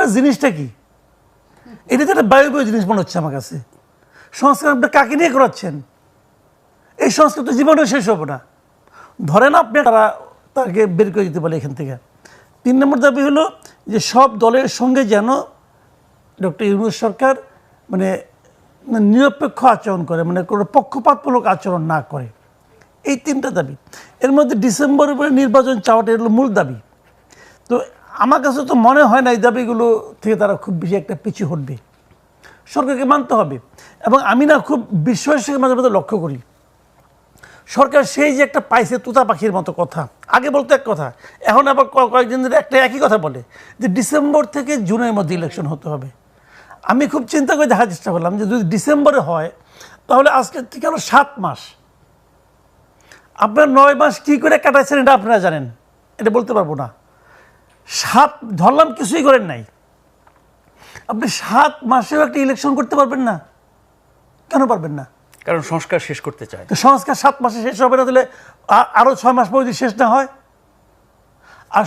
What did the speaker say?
সংস্কার জিনিসটা কি? এটা তো একটা বায়বীয় জিনিস মনে হচ্ছে আমার কাছে। সংস্কার আপনি কাকে নিয়ে করাচ্ছেন? এই সংস্কার তো জীবনেও শেষ হবে না। ধরেন আপনি তাকে বের করে দিতে পারে এখান থেকে। 3 নম্বর দাবি হলো যে সব দলের সঙ্গে যেন ডক্টর ইউনূস সরকার মানে নিরপেক্ষ আচরণ করে, মানে কোনো পক্ষপাতমূলক আচরণ না করে। এই 3টা দাবি। এর মধ্যে ডিসেম্বরের পরে নির্বাচন চাওয়াটা হলো মূল দাবি। তো আমার কাছে তো মনে হয় না এই দাবিগুলো থেকে তারা খুব বেশি একটা পিছু হটবে। সরকারকে মানতে হবে। এবং আমি না খুব বিশ্বাসের মাঝে মাঝে লক্ষ্য করি, সরকার সেই যে একটা পাইছে তুতা পাখির মতো কথা, আগে বলতো এক কথা, এখন আবার কয়েকদিন ধরে একটা একই কথা বলে যে ডিসেম্বর থেকে জুনের মধ্যে ইলেকশন হতে হবে। আমি খুব চিন্তা করে দেখার চেষ্টা করলাম যে যদি ডিসেম্বরে হয় তাহলে আজকের থেকে আরো 7 মাস, আপনার 9 মাস কী করে কাটাইছেন এটা আপনারা জানেন, এটা বলতে পারবো না। 7 ধরলাম কিছুই করেন নাই, আপনি 7 মাসেও একটা ইলেকশন করতে পারবেন না। কেন পারবেন না? কারণ সংস্কার শেষ করতে চায়। তো সংস্কার 7 মাসে শেষ হবে না, তাহলে আরো 6 মাস পর যদি শেষ না হয় আর